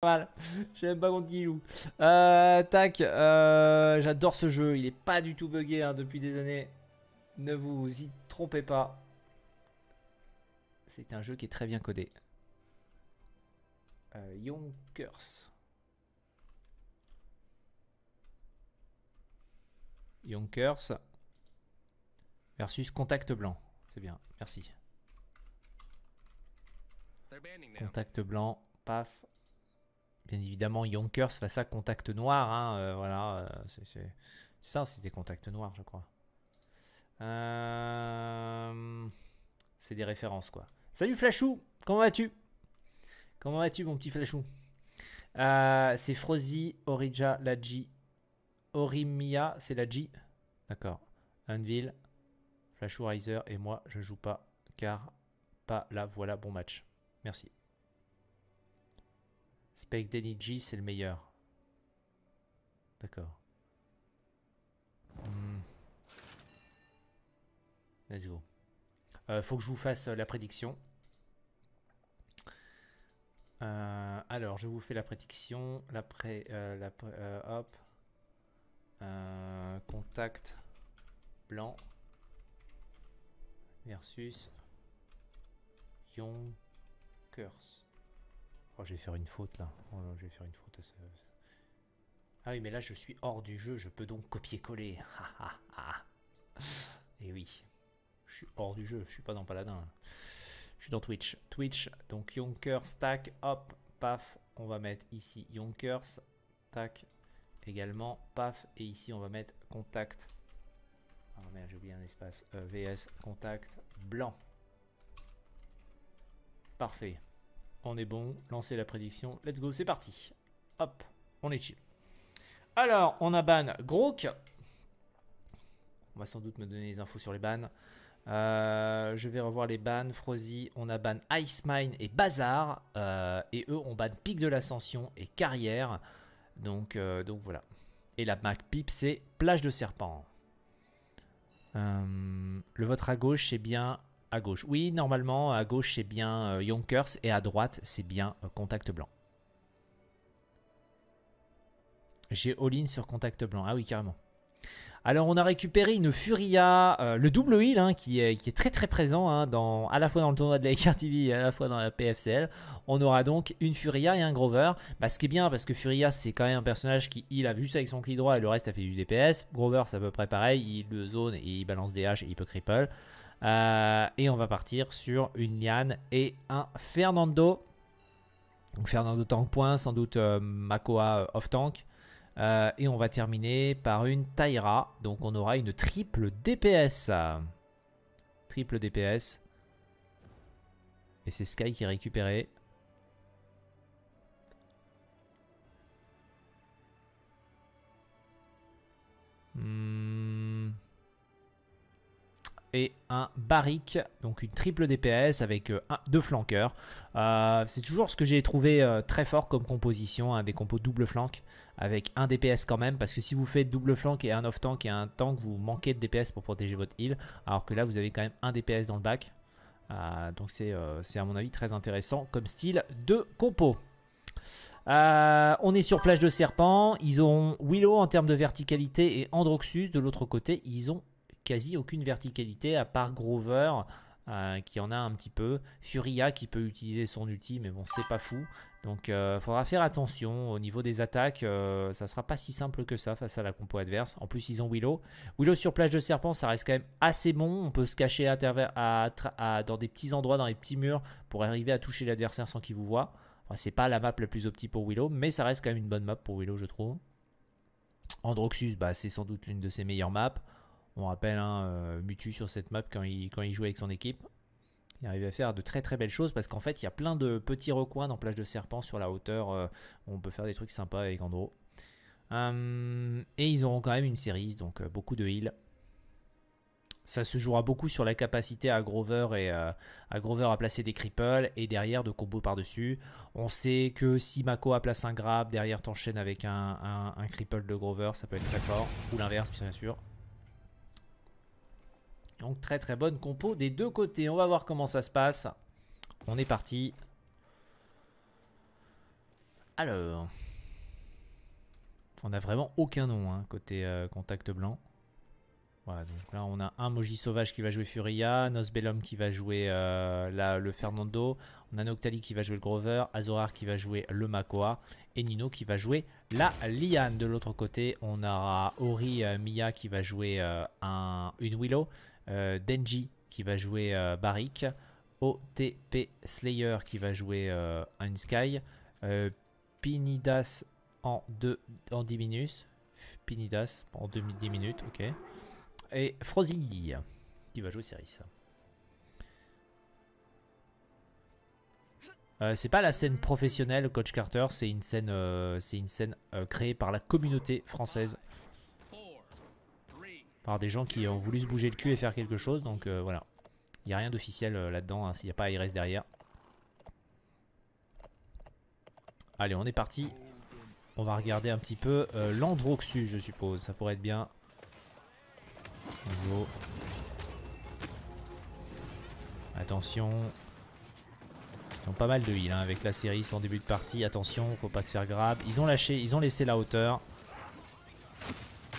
Mal. Je sais même pas contre qui il joue. Tac. J'adore ce jeu. Il est pas du tout buggé hein, depuis des années. Ne vous y trompez pas. C'est un jeu qui est très bien codé. Yonkers. Yonkers versus Contact Blanc. C'est bien. Merci. Contact Blanc. Paf. Bien évidemment, Yonkers face à Contact Noir. Hein, voilà. C'est ça, c'était Contact Noir, je crois. C'est des références, quoi. Salut Flashou, comment vas-tu? Comment vas-tu, mon petit Flashou? C'est Frozy, Orija, Laji, Orimia, c'est Laji. D'accord. Anvil, Flashou Riser et moi, je joue pas car pas là. Voilà, bon match. Merci. Spake Deniji, c'est le meilleur. D'accord. Let's go. Faut que je vous fasse la prédiction. Alors, je vous fais la prédiction. Hop. Contact blanc versus Yonkers. Oh, je vais faire une faute là. Oh, je vais faire une faute à ce... Ah oui, mais là je suis hors du jeu. Je peux donc copier-coller. Et oui, je suis hors du jeu. Je suis pas dans Paladin. Je suis dans Twitch. Twitch, donc Yonkers, tac, hop, paf. On va mettre ici Yonkers, tac, également, paf. Et ici on va mettre contact. Oh merde, j'ai oublié un espace. VS, contact, blanc. Parfait. On est bon. Lancez la prédiction. Let's go, c'est parti. Hop, on est chill. Alors, on a ban Grok. On va sans doute me donner les infos sur les bans. Je vais revoir les bans. Frozy, on a ban Icemine et Bazar. Et eux, on ban Pic de l'Ascension et Carrière. Donc voilà. Et la Mac Pip, c'est Plage de Serpent. Le vote à gauche, c'est bien à gauche. Oui, normalement, à gauche, c'est bien Yonkers. Et à droite, c'est bien Contact Blanc. J'ai all-in sur Contact Blanc. Ah oui, carrément. Alors, on a récupéré une Furia, le double heal, hein, qui est très très présent, hein, à la fois dans le tournoi de la XR TV et à la fois dans la PFCL. On aura donc une Furia et un Grover. Bah, ce qui est bien, parce que Furia, c'est quand même un personnage qui heal a vu ça avec son clic droit et le reste a fait du DPS. Grover, c'est à peu près pareil. Il le zone et il balance des H et il peut cripple. Et on va partir sur une Liane et un Fernando. Donc Fernando tank point, sans doute Makoa off tank. Et on va terminer par une Taira. Donc on aura une triple DPS. Triple DPS. Et c'est Sky qui est récupéré. Et un Barrick, donc une triple DPS avec deux flanqueurs. C'est toujours ce que j'ai trouvé très fort comme composition, hein, des compos double flank avec un DPS quand même, parce que si vous faites double flank et un off tank et un tank, vous manquez de DPS pour protéger votre heal, alors que là vous avez quand même un DPS dans le back. Donc c'est à mon avis très intéressant comme style de compo. On est sur Plage de Serpent. Ils ont Willow en termes de verticalité et Androxus de l'autre côté. Ils ont quasi aucune verticalité à part Grover qui en a un petit peu. Furia qui peut utiliser son ulti, mais bon, c'est pas fou. Donc il faudra faire attention au niveau des attaques. Ça sera pas si simple que ça face à la compo adverse. En plus, ils ont Willow. Willow sur Plage de Serpent, ça reste quand même assez bon. On peut se cacher dans des petits endroits, dans les petits murs pour arriver à toucher l'adversaire sans qu'il vous voie. Enfin, c'est pas la map la plus optique pour Willow, mais ça reste quand même une bonne map pour Willow, je trouve. Androxus, bah, c'est sans doute l'une de ses meilleures maps. On rappelle Mutu sur cette map quand il jouait avec son équipe. Il arrive à faire de très très belles choses parce qu'en fait il y a plein de petits recoins dans Plage de Serpent sur la hauteur où on peut faire des trucs sympas avec Andro. Et ils auront quand même une série, donc beaucoup de heal. Ça se jouera beaucoup sur la capacité à Grover à placer des cripples et derrière de combos par-dessus. On sait que si Mako a place un grab, derrière t'enchaînes avec un cripple de Grover, ça peut être très fort. Ou l'inverse, bien sûr. Donc très très bonne compo des deux côtés. On va voir comment ça se passe. On est parti. Alors, on a vraiment aucun nom hein, côté contact blanc. Voilà, donc là on a un Moji Sauvage qui va jouer Furia, Nosbellum qui va jouer le Fernando, on a Noctali qui va jouer le Grover, Azorar qui va jouer le Makoa et Nino qui va jouer la Liane. De l'autre côté on aura Ori Mia qui va jouer une Willow, Denji qui va jouer Barik, OTP Slayer qui va jouer un Sky, Pinidas en 10 minutes, Pinidas en 10 minutes, ok. Et Frozy qui va jouer Ceris. C'est pas la scène professionnelle Coach Carter, c'est une scène, créée par la communauté française. Par des gens qui ont voulu se bouger le cul et faire quelque chose. Donc voilà. Il n'y a rien d'officiel là-dedans, hein, s'il n'y a pas IRS derrière. Allez, on est parti. On va regarder un petit peu l'Androxus, je suppose. Ça pourrait être bien. Nouveau. Attention. Ils ont pas mal de heal hein, avec la série en début de partie. Attention, faut pas se faire grab. Ils ont laissé la hauteur.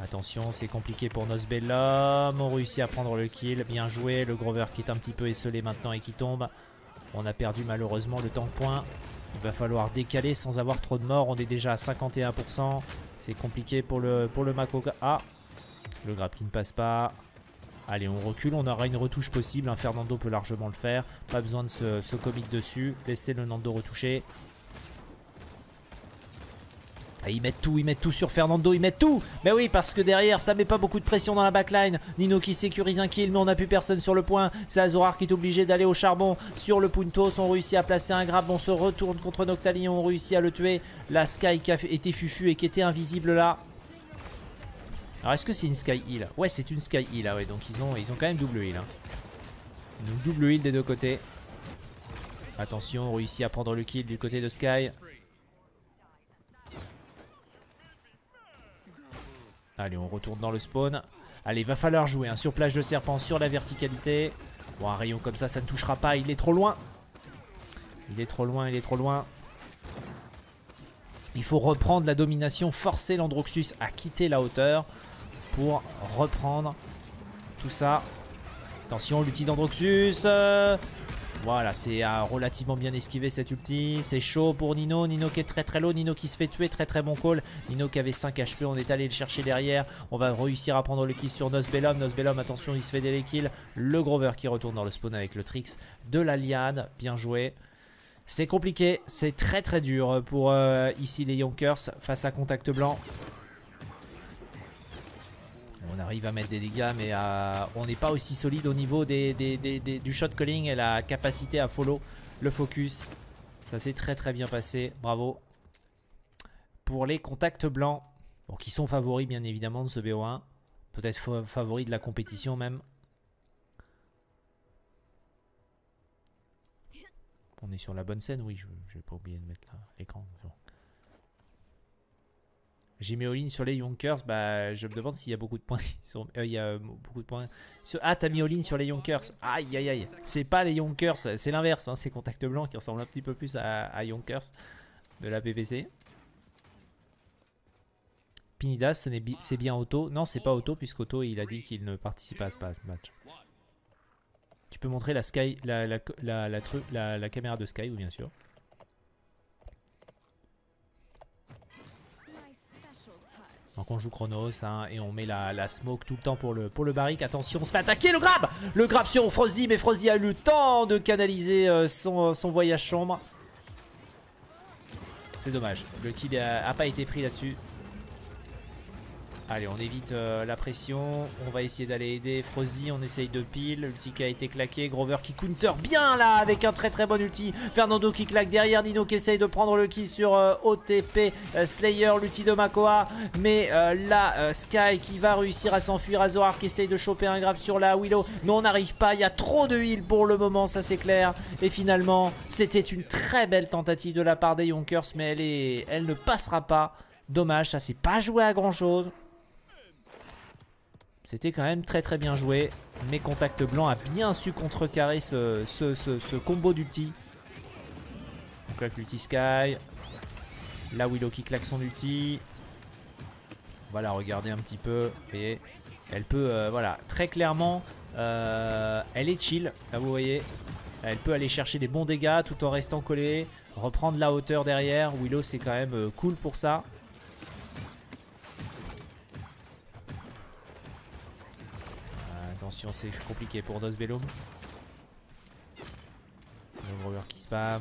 Attention, c'est compliqué pour Nosbellum. On réussit à prendre le kill. Bien joué. Le Grover qui est un petit peu esselé maintenant et qui tombe. On a perdu malheureusement le tank point. Il va falloir décaler sans avoir trop de morts. On est déjà à 51%. C'est compliqué pour le Makoga. Ah, le grab qui ne passe pas. Allez, on recule. On aura une retouche possible. Un Fernando peut largement le faire. Pas besoin de se commit dessus. Laissez le Nando retoucher. Et ils mettent tout sur Fernando, ils mettent tout. Mais oui, parce que derrière, ça met pas beaucoup de pression dans la backline. Nino qui sécurise un kill, mais on n'a plus personne sur le point. C'est Azorar qui est obligé d'aller au charbon sur le Puntos. On réussit à placer un grab, on se retourne contre Noctali, on réussit à le tuer. La Sky qui a été fufu et qui était invisible là. Alors est-ce que c'est une Sky Heal? Ouais, c'est une Sky Heal, ah ouais, donc ils ont quand même double heal. Hein. Donc double heal des deux côtés. Attention, on réussit à prendre le kill du côté de Sky. Allez, on retourne dans le spawn. Allez, va falloir jouer hein, sur plage de serpent, sur la verticalité. Bon, un rayon comme ça ne touchera pas. Il est trop loin. Il est trop loin, il est trop loin. Il faut reprendre la domination, forcer l'Androxus à quitter la hauteur pour reprendre tout ça. Attention, l'ulti d'Androxus. Voilà, c'est relativement bien esquivé cette ulti. C'est chaud pour Nino. Nino qui est très très low. Nino qui se fait tuer. Très très bon call. Nino qui avait 5 HP. On est allé le chercher derrière. On va réussir à prendre le kill sur Nosbellum. Nosbellum, attention, il se fait des kills. Le Grover qui retourne dans le spawn avec le tricks de la liane. Bien joué. C'est compliqué. C'est très très dur pour ici les Yonkers face à Contact Blanc. On arrive à mettre des dégâts, mais on n'est pas aussi solide au niveau du shot calling et la capacité à follow le focus. Ça s'est très très bien passé, bravo. Pour les Contacts Blancs, bon, qui sont favoris bien évidemment de ce BO1. Peut-être favoris de la compétition même. On est sur la bonne scène, oui, je vais pas oublier de mettre l'écran. J'ai mis all-in sur les Yonkers, bah je me demande s'il y a beaucoup de points. Il y a beaucoup de points. Ah, t'as mis all-in sur les Yonkers. Aïe aïe aïe. C'est pas les Yonkers, c'est l'inverse. Hein, c'est Contact Blanc qui ressemble un petit peu plus à Yonkers de la PPC. Pinidas, c'est bien Auto. Non, c'est pas Auto, puisqu'Auto il a dit qu'il ne participe pas à ce match. Tu peux montrer la Sky, la caméra de Sky, oui, bien sûr. Donc on joue Chronos hein, et on met la smoke tout le temps pour le barric. Attention, on se fait attaquer, le grab! Le grab sur Frozy, mais Frozy a eu le temps de canaliser son voyage sombre. C'est dommage, le kill a pas été pris là-dessus. Allez, on évite la pression. On va essayer d'aller aider Frozy. On essaye de pile. L'ulti qui a été claqué. Grover qui counter bien là avec un très très bon ulti. Fernando qui claque derrière. Nino qui essaye de prendre le kill sur OTP Slayer. L'ulti de Makoa. Mais la Sky qui va réussir à s'enfuir. Azorar qui essaye de choper un grab sur la Willow. Mais on n'arrive pas. Il y a trop de heal pour le moment. Ça c'est clair. Et finalement, c'était une très belle tentative de la part des Yonkers. Mais elle ne passera pas. Dommage. Ça s'est pas joué à grand chose. C'était quand même très très bien joué. Mais Contact Blanc a bien su contrecarrer ce combo d'ulti. Donc là l'ulti Sky. La Willow qui claque son ulti. On va la regarder un petit peu. Et elle peut, voilà, très clairement, elle est chill. Là, vous voyez, elle peut aller chercher des bons dégâts tout en restant collée. Reprendre la hauteur derrière. Willow, c'est quand même cool pour ça. Attention, c'est compliqué pour Nosbellum. Le grower qui spam.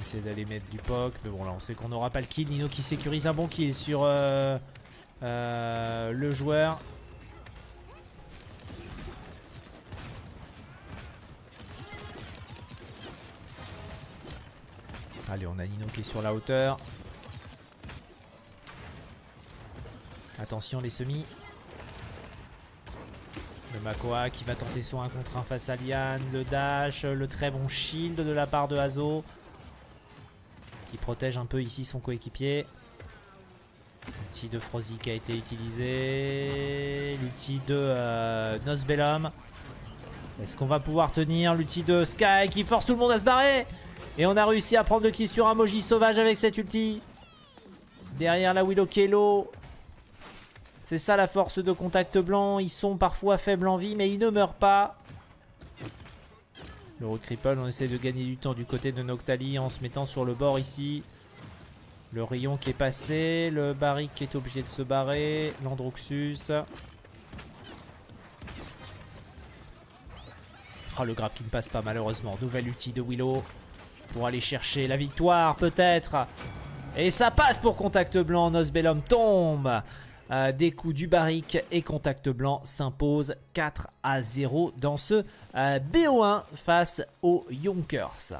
Essayer d'aller mettre du poke. Mais bon, là, on sait qu'on n'aura pas le kill. Nino qui sécurise un bon kill sur le joueur. Allez, on a Nino qui est sur la hauteur. Attention les semis. Le Makoa qui va tenter son 1 contre 1 face à Liane. Le dash, le très bon shield de la part de Hazo. Qui protège un peu ici son coéquipier. L'ulti de Frozy qui a été utilisé. L'ulti de Nosbellum. Est-ce qu'on va pouvoir tenir? L'ulti de Sky qui force tout le monde à se barrer. Et on a réussi à prendre le kill sur un Moji sauvage avec cette ulti. Derrière la Willow Kelo. C'est ça la force de Contact Blanc. Ils sont parfois faibles en vie, mais ils ne meurent pas. Le Cripple, on essaie de gagner du temps du côté de Noctali en se mettant sur le bord ici. Le rayon qui est passé. Le Barrick qui est obligé de se barrer. L'Androxus. Oh, le grab qui ne passe pas malheureusement. Nouvelle ulti de Willow. Pour aller chercher la victoire peut-être. Et ça passe pour Contact Blanc. Nosbellum tombe. Des coups du Barrick et Contact Blanc s'impose 4-0 dans ce BO1 face aux Yonkers.